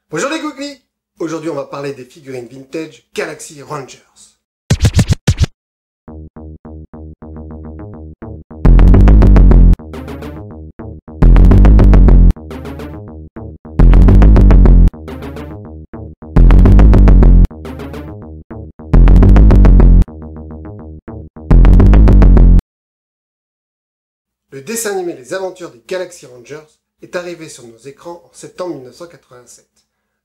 Bonjour les googlis. Aujourd'hui on va parler des figurines vintage Galaxy Rangers. Le dessin animé Les Aventures des Galaxy Rangers est arrivé sur nos écrans en septembre 1987,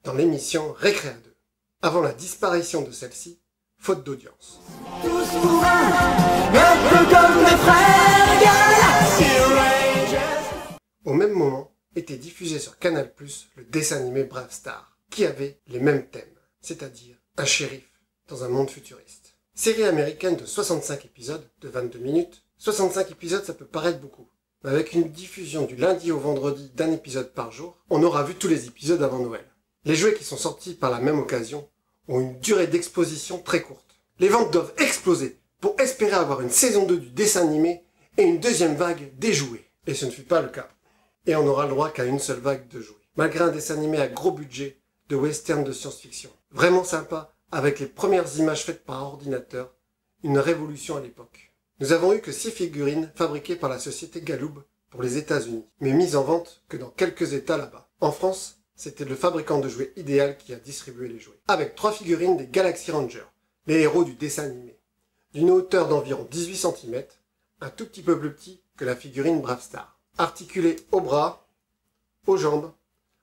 dans l'émission Récréa 2, avant la disparition de celle-ci, faute d'audience. Tous pour un peu comme des frères Galaxy Rangers. Au même moment, était diffusé sur Canal+, le dessin animé Brave Star, qui avait les mêmes thèmes, c'est-à-dire un shérif dans un monde futuriste. Série américaine de 65 épisodes, de 22 minutes, 65 épisodes ça peut paraître beaucoup, mais avec une diffusion du lundi au vendredi d'un épisode par jour, on aura vu tous les épisodes avant Noël. Les jouets qui sont sortis par la même occasion ont une durée d'exposition très courte. Les ventes doivent exploser pour espérer avoir une saison 2 du dessin animé et une deuxième vague des jouets. Et ce ne fut pas le cas. Et on n'aura le droit qu'à une seule vague de jouets. Malgré un dessin animé à gros budget de western de science-fiction. Vraiment sympa, avec les premières images faites par ordinateur, une révolution à l'époque. Nous avons eu que 6 figurines fabriquées par la société Galoob pour les États-Unis, mais mises en vente que dans quelques États là-bas. En France, c'était le fabricant de jouets idéal qui a distribué les jouets. Avec 3 figurines des Galaxy Rangers, les héros du dessin animé, d'une hauteur d'environ 18 cm, un tout petit peu plus petit que la figurine Brave Star. Articulée aux bras, aux jambes,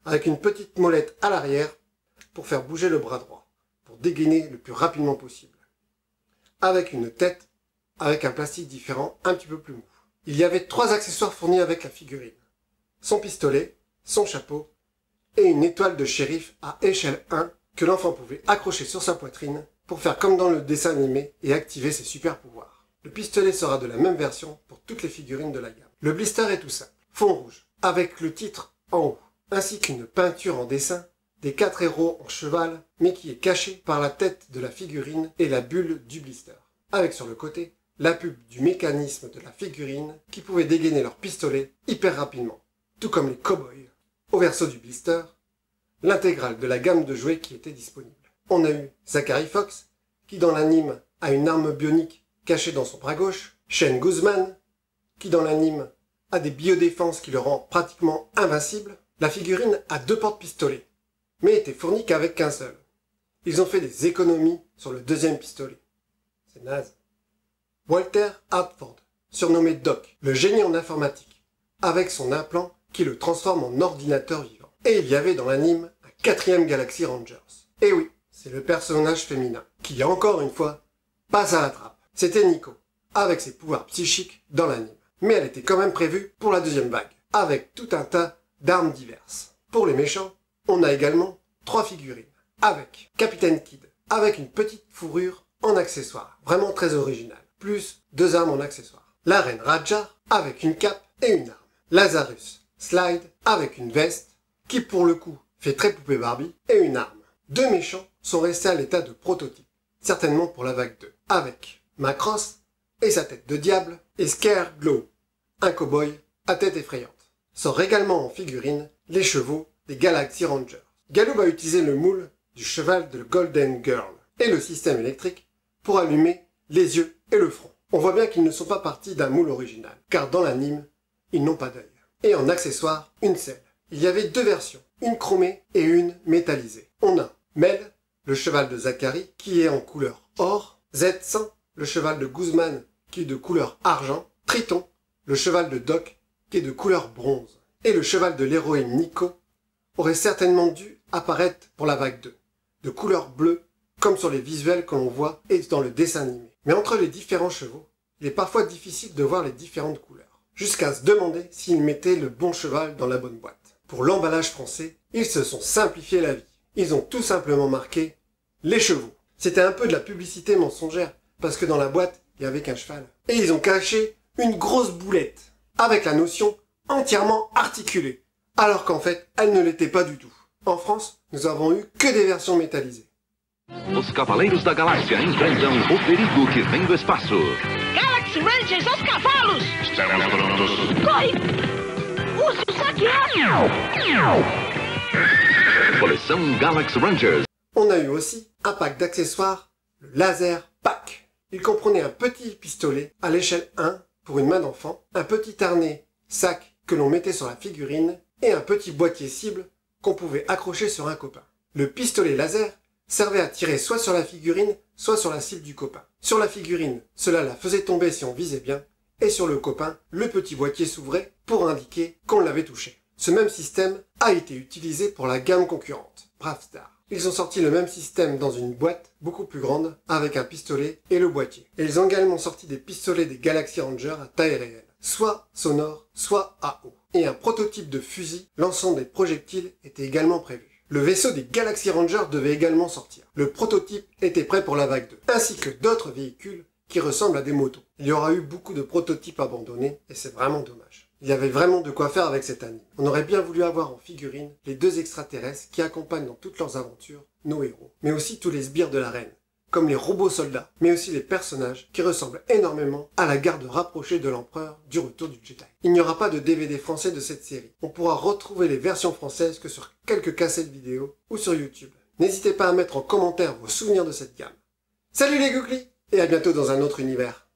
avec une petite molette à l'arrière pour faire bouger le bras droit, pour dégainer le plus rapidement possible. Avec une tête avec un plastique différent un petit peu plus mou. Il y avait 3 accessoires fournis avec la figurine. Son pistolet, son chapeau et une étoile de shérif à échelle 1 que l'enfant pouvait accrocher sur sa poitrine pour faire comme dans le dessin animé et activer ses super pouvoirs. Le pistolet sera de la même version pour toutes les figurines de la gamme. Le blister est tout simple, fond rouge, avec le titre en haut, ainsi qu'une peinture en dessin des 4 héros en cheval, mais qui est cachée par la tête de la figurine et la bulle du blister. Avec sur le côté la pub du mécanisme de la figurine qui pouvait dégainer leur pistolet hyper rapidement, tout comme les cow-boys. Au verso du blister, l'intégrale de la gamme de jouets qui était disponible. On a eu Zachary Fox, qui dans l'anime a une arme bionique cachée dans son bras gauche, Shane Guzman, qui dans l'anime a des biodéfenses qui le rend pratiquement invincible. La figurine a 2 porte-pistolets, mais était fournie qu'avec qu'un seul. Ils ont fait des économies sur le deuxième pistolet. C'est naze. Walter Hartford, surnommé Doc, le génie en informatique, avec son implant qui le transforme en ordinateur vivant. Et il y avait dans l'anime un 4e Galaxy Rangers. Et oui, c'est le personnage féminin, qui encore une fois passe à la trappe. C'était Nico, avec ses pouvoirs psychiques dans l'anime. Mais elle était quand même prévue pour la deuxième vague, avec tout un tas d'armes diverses. Pour les méchants, on a également 3 figurines, avec Capitaine Kidd, avec une petite fourrure en accessoire, vraiment très originale, plus 2 armes en accessoire. La reine Raja, avec une cape et une arme. Lazarus Slide, avec une veste, qui pour le coup fait très poupée Barbie, et une arme. 2 méchants sont restés à l'état de prototype, certainement pour la vague 2, avec Macross et sa tête de diable, et Scareglow, un cow-boy à tête effrayante. Sort également en figurine les chevaux des Galaxy Rangers. Galoob a utilisé le moule du cheval de Golden Girl et le système électrique pour allumer les yeux et le front. On voit bien qu'ils ne sont pas partis d'un moule original, car dans l'anime, ils n'ont pas d'œil. Et en accessoire, une selle. Il y avait 2 versions, une chromée et une métallisée. On a Mel, le cheval de Zachary, qui est en couleur or, Z100, le cheval de Guzman, qui est de couleur argent, Triton, le cheval de Doc, qui est de couleur bronze. Et le cheval de l'héroïne Nico aurait certainement dû apparaître pour la vague 2, de couleur bleue, comme sur les visuels que l'on voit et dans le dessin animé. Mais entre les différents chevaux, il est parfois difficile de voir les différentes couleurs, jusqu'à se demander s'ils mettaient le bon cheval dans la bonne boîte. Pour l'emballage français, ils se sont simplifiés la vie. Ils ont tout simplement marqué les chevaux. C'était un peu de la publicité mensongère, parce que dans la boîte, il n'y avait qu'un cheval. Et ils ont caché une grosse boulette, avec la notion entièrement articulée, alors qu'en fait, elle ne l'était pas du tout. En France, nous avons eu que des versions métallisées. Os Cavaleiros da Galáxia enfrentam o perigo que vem do espaço. Galaxy Rangers aos cavalos! Estamos prontos. Corre! Use o saqueado! Coleção Galaxy Rangers. On a eu aussi un pack d'accessoires, le Laser Pack. Il comprenait un petit pistolet à l'échelle 1 pour une main d'enfant, un petit harnais sac que l'on mettait sur la figurine et un petit boîtier cible qu'on pouvait accrocher sur un copain. Le pistolet laser servait à tirer soit sur la figurine, soit sur la cible du copain. Sur la figurine, cela la faisait tomber si on visait bien, et sur le copain, le petit boîtier s'ouvrait pour indiquer qu'on l'avait touché. Ce même système a été utilisé pour la gamme concurrente, Bravestar. Ils ont sorti le même système dans une boîte beaucoup plus grande avec un pistolet et le boîtier. Et ils ont également sorti des pistolets des Galaxy Rangers à taille réelle, soit sonore, soit à eau. Et un prototype de fusil lançant des projectiles était également prévu. Le vaisseau des Galaxy Rangers devait également sortir. Le prototype était prêt pour la vague 2, ainsi que d'autres véhicules qui ressemblent à des motos. Il y aura eu beaucoup de prototypes abandonnés et c'est vraiment dommage. Il y avait vraiment de quoi faire avec cet anime. On aurait bien voulu avoir en figurine les deux extraterrestres qui accompagnent dans toutes leurs aventures nos héros, mais aussi tous les sbires de la reine, comme les robots soldats, mais aussi les personnages qui ressemblent énormément à la garde rapprochée de l'empereur du Retour du Jedi. Il n'y aura pas de DVD français de cette série. On pourra retrouver les versions françaises que sur quelques cassettes vidéo ou sur YouTube. N'hésitez pas à mettre en commentaire vos souvenirs de cette gamme. Salut les Googly et à bientôt dans un autre univers.